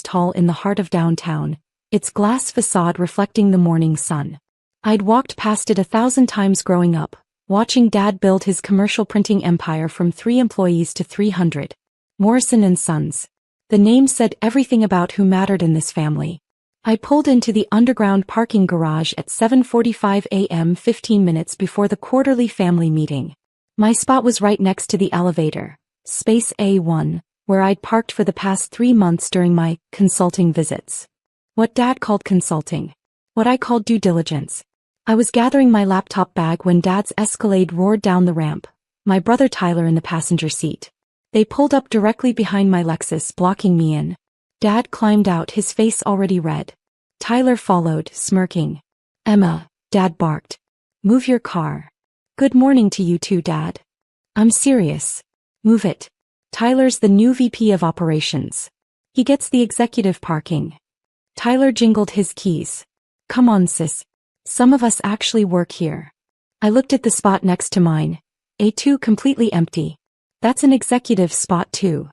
hall in the heart of downtown, its glass facade reflecting the morning sun. I'd walked past it 1,000 times growing up, watching Dad build his commercial printing empire from 3 employees to 300. Morrison and Sons. The name said everything about who mattered in this family. I pulled into the underground parking garage at 7:45 a.m. 15 minutes before the quarterly family meeting. My spot was right next to the elevator, space A1, where I'd parked for the past 3 months during my consulting visits. What Dad called consulting. What I called due diligence. I was gathering my laptop bag when Dad's Escalade roared down the ramp, my brother Tyler in the passenger seat. They pulled up directly behind my Lexus, blocking me in. Dad climbed out, his face already red. Tyler followed, smirking. "Emma," Dad barked. "Move your car." "Good morning to you too, Dad." "I'm serious." "Move it." Tyler's the new VP of operations. He gets the executive parking. Tyler jingled his keys. "Come on, sis. Some of us actually work here." I looked at the spot next to mine. A2 completely empty. "That's an executive spot too."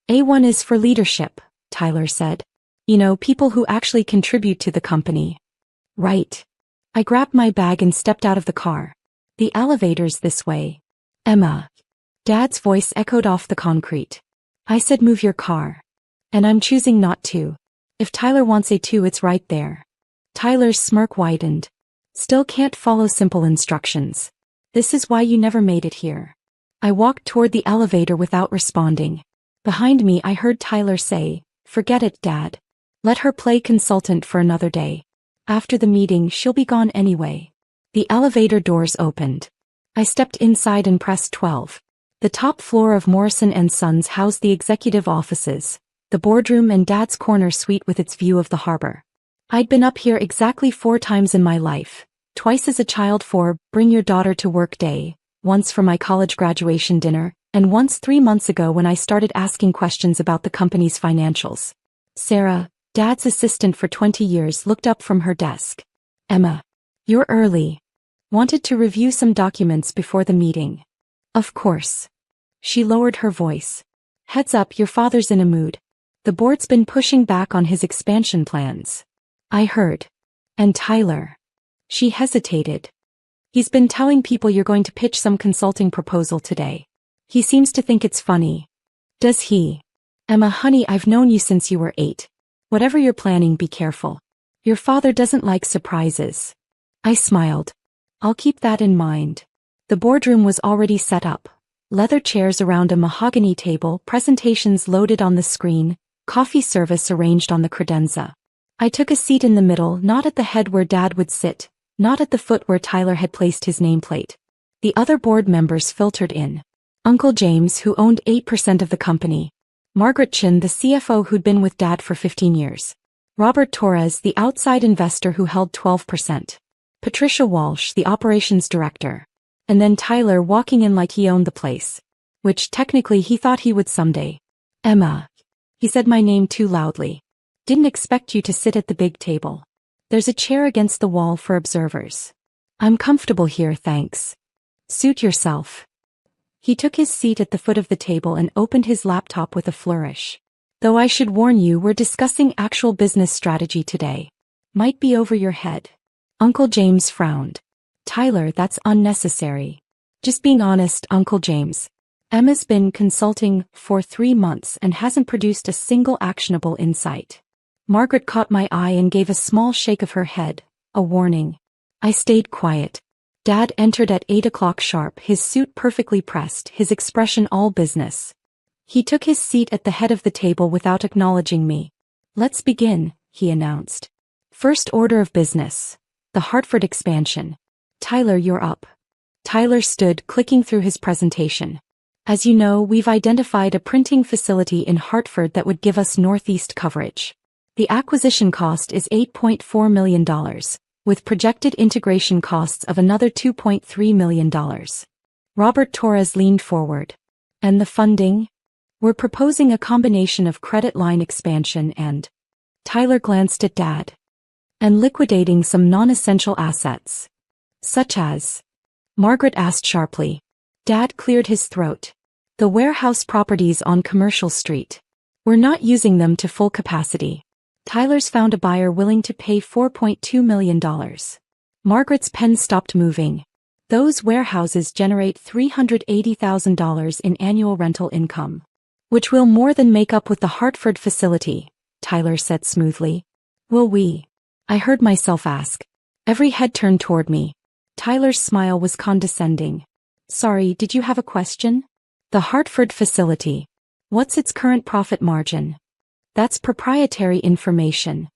"A1 is for leadership," Tyler said. "You know, people who actually contribute to the company." "Right." I grabbed my bag and stepped out of the car. "The elevator's this way." "Emma." Dad's voice echoed off the concrete. "I said move your car. And I'm choosing not to. If Tyler wants A2, it's right there." Tyler's smirk widened. "Still can't follow simple instructions. This is why you never made it here." I walked toward the elevator without responding. Behind me I heard Tyler say, "Forget it, Dad. Let her play consultant for another day. After the meeting she'll be gone anyway." The elevator doors opened. I stepped inside and pressed 12. The top floor of Morrison and Sons housed the executive offices, the boardroom and Dad's corner suite with its view of the harbor. I'd been up here exactly 4 times in my life, twice as a child for Bring Your Daughter to Work Day, once for my college graduation dinner, and once 3 months ago when I started asking questions about the company's financials. Sarah, Dad's assistant for 20 years, looked up from her desk. "Emma, you're early. Wanted to review some documents before the meeting." "Of course." She lowered her voice. "Heads up, your father's in a mood. The board's been pushing back on his expansion plans." "I heard." "And Tyler." She hesitated. "He's been telling people you're going to pitch some consulting proposal today. He seems to think it's funny." "Does he?" "Emma, honey, I've known you since you were 8. Whatever you're planning, be careful. Your father doesn't like surprises." I smiled. "I'll keep that in mind." The boardroom was already set up. Leather chairs around a mahogany table, presentations loaded on the screen, coffee service arranged on the credenza. I took a seat in the middle, not at the head where Dad would sit, not at the foot where Tyler had placed his nameplate. The other board members filtered in. Uncle James, who owned 8% of the company. Margaret Chin, the CFO who'd been with Dad for 15 years. Robert Torres, the outside investor who held 12%. Patricia Walsh, the operations director. And then Tyler walking in like he owned the place. Which technically he thought he would someday. "Emma." He said my name too loudly. "Didn't expect you to sit at the big table. There's a chair against the wall for observers." "I'm comfortable here, thanks." "Suit yourself." He took his seat at the foot of the table and opened his laptop with a flourish. "Though I should warn you, we're discussing actual business strategy today. Might be over your head." Uncle James frowned. "Tyler, that's unnecessary." "Just being honest, Uncle James. Emma's been consulting for 3 months and hasn't produced a single actionable insight." Margaret caught my eye and gave a small shake of her head, a warning. I stayed quiet. Dad entered at 8 o'clock sharp, his suit perfectly pressed, his expression all business. He took his seat at the head of the table without acknowledging me. "Let's begin," he announced. "First order of business. The Hartford expansion. Tyler, you're up." Tyler stood, clicking through his presentation. "As you know, we've identified a printing facility in Hartford that would give us Northeast coverage. The acquisition cost is $8.4 million, with projected integration costs of another $2.3 million. Robert Torres leaned forward. "And the funding?" "We're proposing a combination of credit line expansion and..." Tyler glanced at Dad. "And liquidating some non-essential assets." "Such as?" Margaret asked sharply. Dad cleared his throat. "The warehouse properties on Commercial Street." We're not using them to full capacity. Tyler's found a buyer willing to pay $4.2 million. Margaret's pen stopped moving. Those warehouses generate $380,000 in annual rental income, which will more than make up with the Hartford facility, Tyler said smoothly. Will we? I heard myself ask. Every head turned toward me. Tyler's smile was condescending. Sorry, did you have a question? The Hartford facility. What's its current profit margin? That's proprietary information.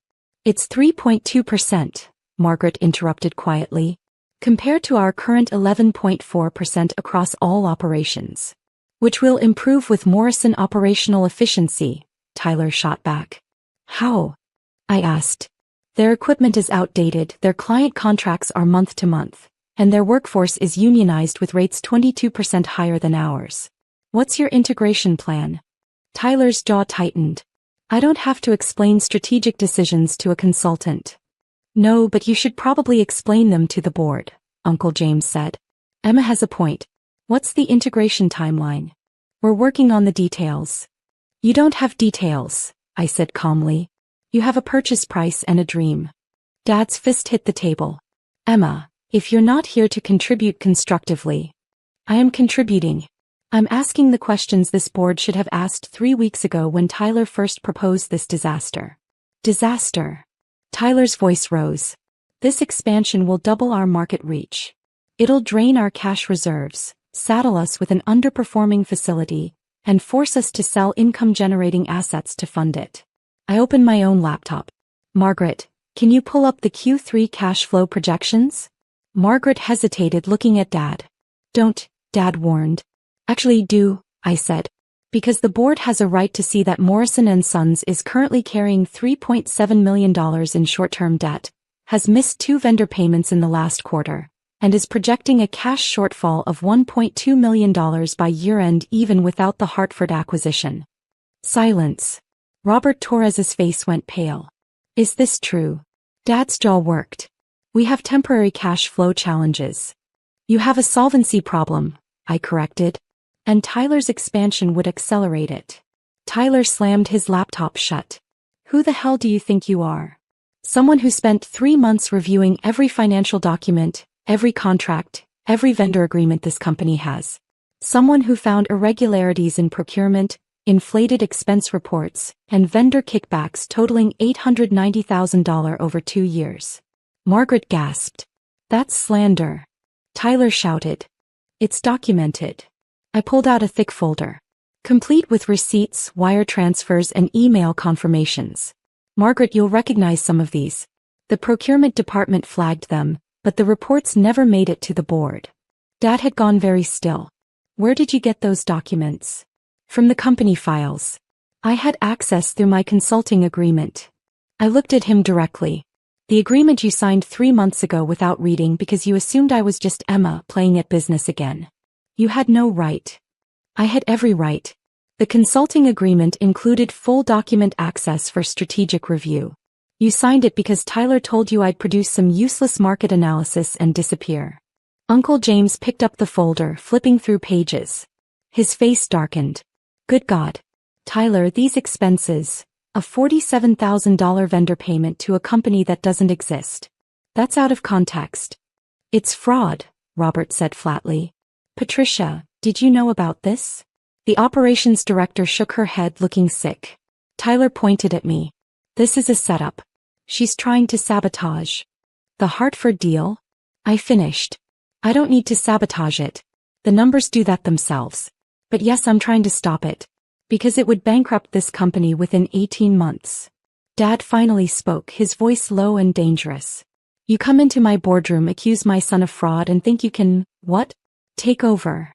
It's 3.2%, Margaret interrupted quietly, compared to our current 11.4% across all operations, which will improve with Morrison operational efficiency, Tyler shot back. How? I asked. Their equipment is outdated, their client contracts are month to month, and their workforce is unionized with rates 22% higher than ours. What's your integration plan? Tyler's jaw tightened. I don't have to explain strategic decisions to a consultant. No, but you should probably explain them to the board, Uncle James said. Emma has a point. What's the integration timeline? We're working on the details. You don't have details, I said calmly. You have a purchase price and a dream. Dad's fist hit the table. Emma, if you're not here to contribute constructively. I am contributing. I'm asking the questions this board should have asked 3 weeks ago when Tyler first proposed this disaster. Disaster. Tyler's voice rose. This expansion will double our market reach. It'll drain our cash reserves, saddle us with an underperforming facility, and force us to sell income-generating assets to fund it. I opened my own laptop. Margaret, can you pull up the Q3 cash flow projections? Margaret hesitated, looking at Dad. Don't, Dad warned. Actually do, I said. Because the board has a right to see that Morrison & Sons is currently carrying $3.7 million in short-term debt, has missed 2 vendor payments in the last quarter, and is projecting a cash shortfall of $1.2 million by year-end even without the Hartford acquisition. Silence. Robert Torres's face went pale. Is this true? Dad's jaw worked. We have temporary cash flow challenges. You have a solvency problem, I corrected. And Tyler's expansion would accelerate it. Tyler slammed his laptop shut. Who the hell do you think you are? Someone who spent 3 months reviewing every financial document, every contract, every vendor agreement this company has. Someone who found irregularities in procurement, inflated expense reports, and vendor kickbacks totaling $890,000 over 2 years. Margaret gasped. That's slander. Tyler shouted. It's documented. I pulled out a thick folder, complete with receipts, wire transfers, and email confirmations. Margaret, you'll recognize some of these. The procurement department flagged them, but the reports never made it to the board. Dad had gone very still. Where did you get those documents? From the company files. I had access through my consulting agreement. I looked at him directly. The agreement you signed 3 months ago without reading because you assumed I was just Emma playing at business again. You had no right. I had every right. The consulting agreement included full document access for strategic review. You signed it because Tyler told you I'd produce some useless market analysis and disappear. Uncle James picked up the folder, flipping through pages. His face darkened. Good God. Tyler, these expenses, a $47,000 vendor payment to a company that doesn't exist. That's out of context. It's fraud, Robert said flatly. Patricia, did you know about this? The operations director shook her head, looking sick. Tyler pointed at me. This is a setup. She's trying to sabotage. The Hartford deal? I finished. I don't need to sabotage it. The numbers do that themselves. But yes, I'm trying to stop it. Because it would bankrupt this company within 18 months. Dad finally spoke, his voice low and dangerous. You come into my boardroom, accuse my son of fraud, and think you can, what? Take over.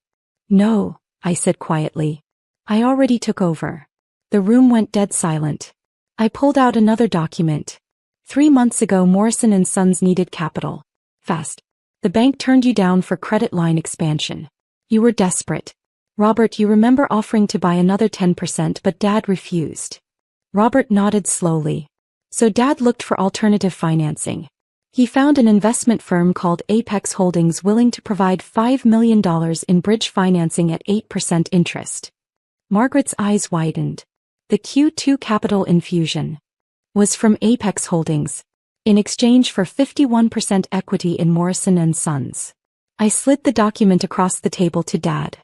No, I said quietly. I already took over. The room went dead silent. I pulled out another document. 3 months ago, Morrison & Sons needed capital. Fast. The bank turned you down for credit line expansion. You were desperate. Robert, you remember offering to buy another 10%, but Dad refused. Robert nodded slowly. So Dad looked for alternative financing. He found an investment firm called Apex Holdings willing to provide $5 million in bridge financing at 8% interest. Margaret's eyes widened. The Q2 capital infusion was from Apex Holdings, in exchange for 51% equity in Morrison & Sons. I slid the document across the table to Dad.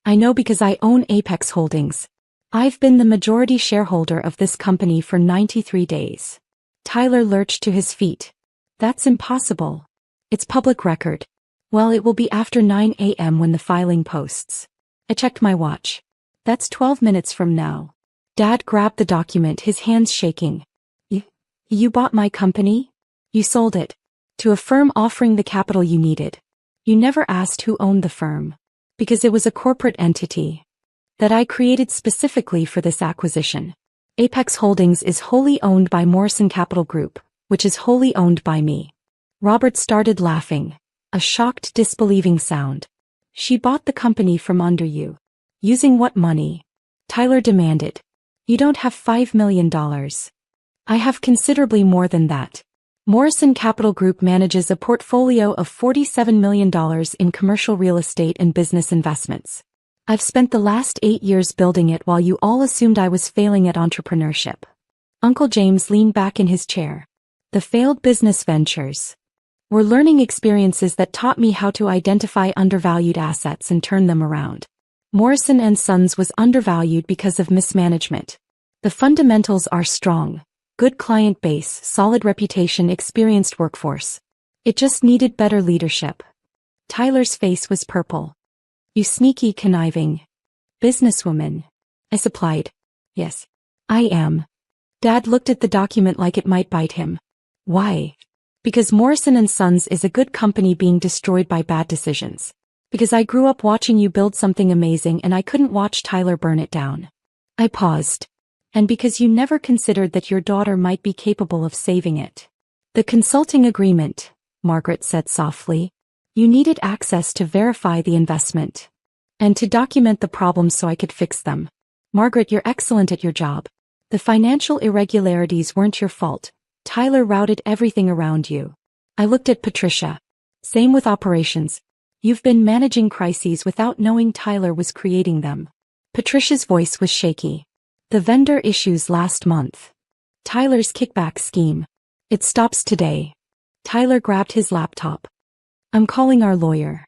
I know because I own Apex Holdings. I've been the majority shareholder of this company for 93 days. Tyler lurched to his feet. That's impossible. It's public record. Well, it will be after 9 a.m. when the filing posts. I checked my watch. That's 12 minutes from now. Dad grabbed the document, his hands shaking. You bought my company? You sold it to a firm offering the capital you needed. You never asked who owned the firm. Because it was a corporate entity that I created specifically for this acquisition. Apex Holdings is wholly owned by Morrison Capital Group, which is wholly owned by me. Robert started laughing, a shocked, disbelieving sound. She bought the company from under you. Using what money? Tyler demanded. You don't have $5 million. I have considerably more than that. Morrison Capital Group manages a portfolio of $47 million in commercial real estate and business investments. I've spent the last 8 years building it while you all assumed I was failing at entrepreneurship. Uncle James leaned back in his chair. The failed business ventures were learning experiences that taught me how to identify undervalued assets and turn them around. Morrison & Sons was undervalued because of mismanagement. The fundamentals are strong. Good client base, solid reputation, experienced workforce. It just needed better leadership. Tyler's face was purple. You sneaky, conniving businesswoman. I supplied. Yes, I am. Dad looked at the document like it might bite him. Why? Because Morrison & Sons is a good company being destroyed by bad decisions. Because I grew up watching you build something amazing and I couldn't watch Tyler burn it down. I paused. And because you never considered that your daughter might be capable of saving it. The consulting agreement, Margaret said softly. You needed access to verify the investment. And to document the problems so I could fix them. Margaret, you're excellent at your job. The financial irregularities weren't your fault. Tyler routed everything around you. I looked at Patricia. Same with operations. You've been managing crises without knowing Tyler was creating them. Patricia's voice was shaky. The vendor issues last month. Tyler's kickback scheme. It stops today. Tyler grabbed his laptop. I'm calling our lawyer.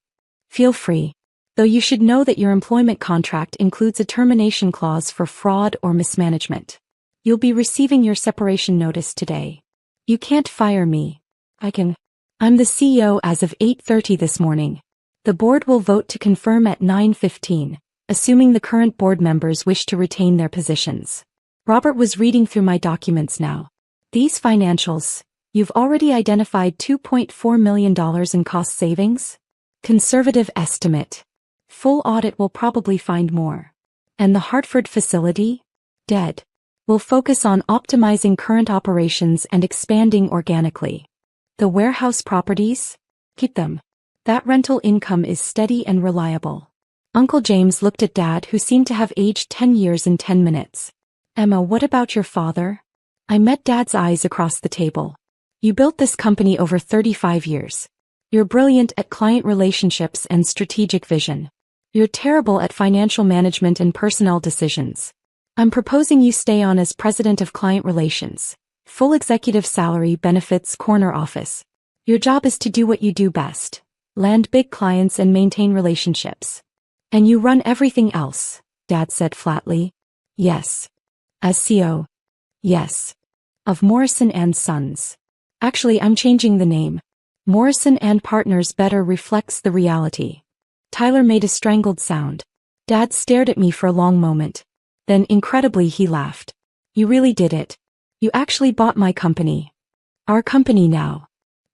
Feel free. Though you should know that your employment contract includes a termination clause for fraud or mismanagement. You'll be receiving your separation notice today. You can't fire me. I can. I'm the CEO as of 8:30 this morning. The board will vote to confirm at 9:15. Assuming the current board members wish to retain their positions. Robert was reading through my documents now. These financials, you've already identified $2.4 million in cost savings? Conservative estimate. Full audit will probably find more. And the Hartford facility? Dead. We'll focus on optimizing current operations and expanding organically. The warehouse properties? Keep them. That rental income is steady and reliable. Uncle James looked at Dad, who seemed to have aged 10 years in 10 minutes. Emma, what about your father? I met Dad's eyes across the table. You built this company over 35 years. You're brilliant at client relationships and strategic vision. You're terrible at financial management and personnel decisions. I'm proposing you stay on as president of client relations. Full executive salary, benefits, corner office. Your job is to do what you do best. Land big clients and maintain relationships. And you run everything else, Dad said flatly. Yes. As CEO. Yes. Of Morrison & Sons. Actually, I'm changing the name. Morrison & Partners better reflects the reality. Tyler made a strangled sound. Dad stared at me for a long moment. Then, incredibly, he laughed. You really did it. You actually bought my company. Our company now.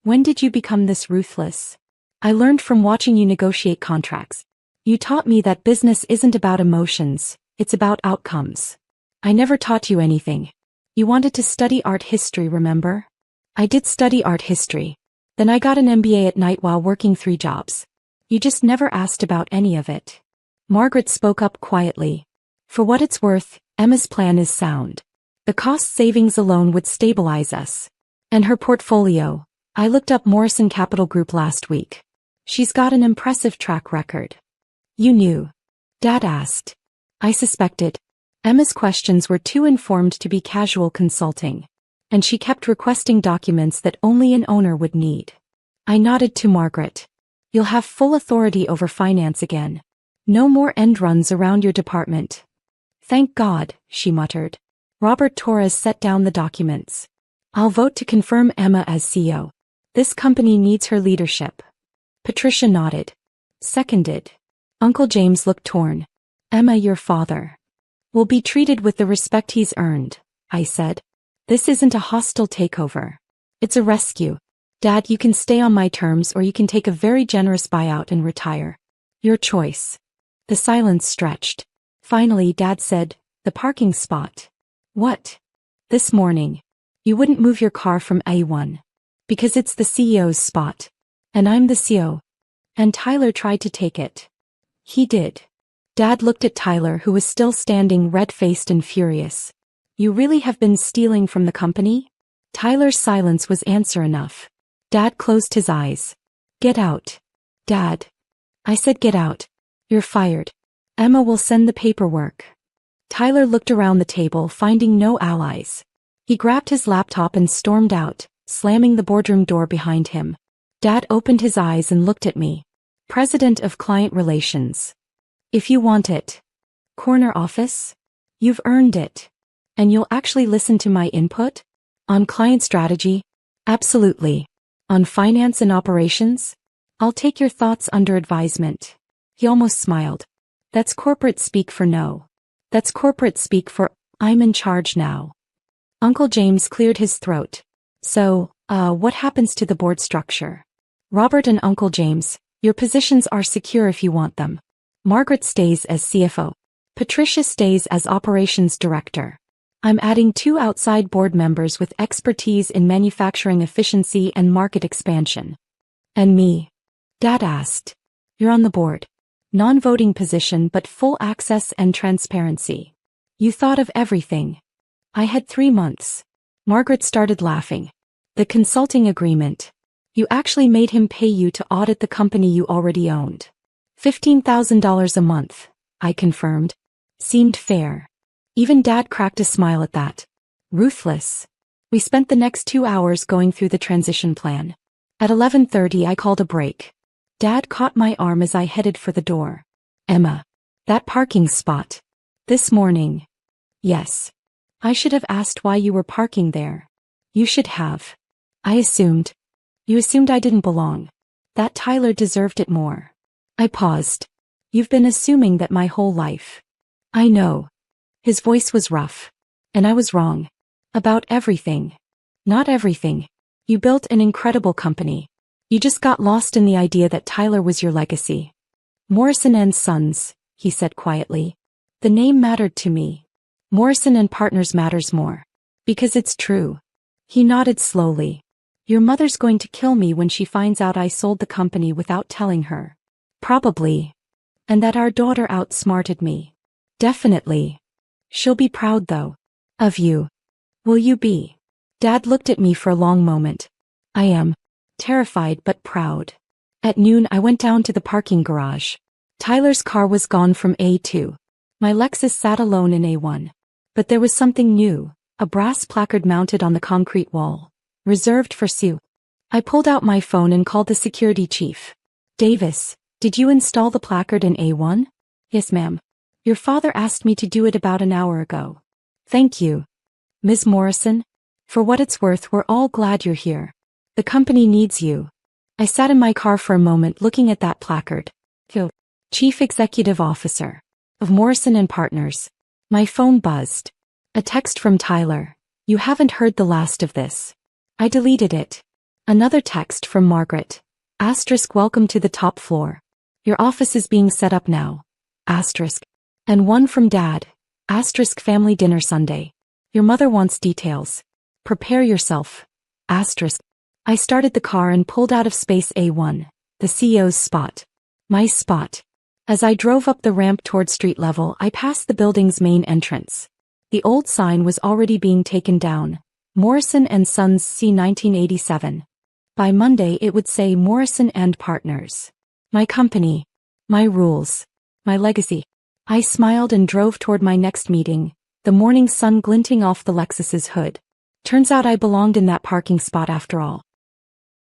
When did you become this ruthless? I learned from watching you negotiate contracts. You taught me that business isn't about emotions, it's about outcomes. I never taught you anything. You wanted to study art history, remember? I did study art history. Then I got an MBA at night while working 3 jobs. You just never asked about any of it. Margaret spoke up quietly. For what it's worth, Emma's plan is sound. The cost savings alone would stabilize us. And her portfolio. I looked up Morrison Capital Group last week. She's got an impressive track record. You knew? Dad asked. I suspected. Emma's questions were too informed to be casual consulting, and she kept requesting documents that only an owner would need. I nodded to Margaret. You'll have full authority over finance again. No more end runs around your department. Thank God, she muttered. Robert Torres set down the documents. I'll vote to confirm Emma as CEO. This company needs her leadership. Patricia nodded. Seconded. Uncle James looked torn. Emma, your father will be treated with the respect he's earned, I said. This isn't a hostile takeover. It's a rescue. Dad, you can stay on my terms or you can take a very generous buyout and retire. Your choice. The silence stretched. Finally, Dad said, the parking spot. What? This morning. You wouldn't move your car from A1. Because it's the CEO's spot. And I'm the CEO. And Tyler tried to take it. He did. Dad looked at Tyler, who was still standing red-faced and furious. You really have been stealing from the company? Tyler's silence was answer enough. Dad closed his eyes. Get out. Dad. I said get out. You're fired. Emma will send the paperwork. Tyler looked around the table, finding no allies. He grabbed his laptop and stormed out, slamming the boardroom door behind him. Dad opened his eyes and looked at me. President of Client Relations. If you want it. Corner office? You've earned it. And you'll actually listen to my input? On client strategy? Absolutely. On finance and operations? I'll take your thoughts under advisement. He almost smiled. That's corporate speak for no. That's corporate speak for, I'm in charge now. Uncle James cleared his throat. So, what happens to the board structure? Robert and Uncle James, your positions are secure if you want them. Margaret stays as CFO. Patricia stays as operations director. I'm adding 2 outside board members with expertise in manufacturing efficiency and market expansion. And me? Dad asked. You're on the board. Non-voting position but full access and transparency. You thought of everything. I had 3 months. Margaret started laughing. The consulting agreement. You actually made him pay you to audit the company you already owned. $15,000 a month, I confirmed. Seemed fair. Even Dad cracked a smile at that. Ruthless. We spent the next 2 hours going through the transition plan. At 11:30 I called a break. Dad caught my arm as I headed for the door. Emma. That parking spot. This morning. Yes. I should have asked why you were parking there. You should have. I assumed. You assumed I didn't belong. That Tyler deserved it more. I paused. You've been assuming that my whole life. I know. His voice was rough. And I was wrong. About everything. Not everything. You built an incredible company. You just got lost in the idea that Tyler was your legacy. Morrison and Sons, he said quietly. The name mattered to me. Morrison and Partners matters more. Because it's true. He nodded slowly. Your mother's going to kill me when she finds out I sold the company without telling her. Probably. And that our daughter outsmarted me. Definitely. She'll be proud though. Of you. Will you be? Dad looked at me for a long moment. I am. Terrified but proud. At noon I went down to the parking garage. Tyler's car was gone from A2. My Lexus sat alone in A1. But there was something new, a brass placard mounted on the concrete wall. Reserved for Sue. I pulled out my phone and called the security chief. Davis, did you install the placard in A1? Yes, ma'am. Your father asked me to do it about an hour ago. Thank you. Ms. Morrison? For what it's worth, we're all glad you're here. The company needs you. I sat in my car for a moment looking at that placard. Chief Executive Officer of Morrison and Partners. My phone buzzed. A text from Tyler. You haven't heard the last of this. I deleted it. Another text from Margaret. Asterisk, welcome to the top floor. Your office is being set up now. Asterisk. And one from Dad. Asterisk, family dinner Sunday. Your mother wants details. Prepare yourself. Asterisk. I started the car and pulled out of space A1, the CEO's spot. My spot. As I drove up the ramp toward street level, I passed the building's main entrance. The old sign was already being taken down. Morrison and Sons C. 1987. By Monday it would say Morrison and Partners. My company. My rules. My legacy. I smiled and drove toward my next meeting, the morning sun glinting off the Lexus's hood. Turns out I belonged in that parking spot after all.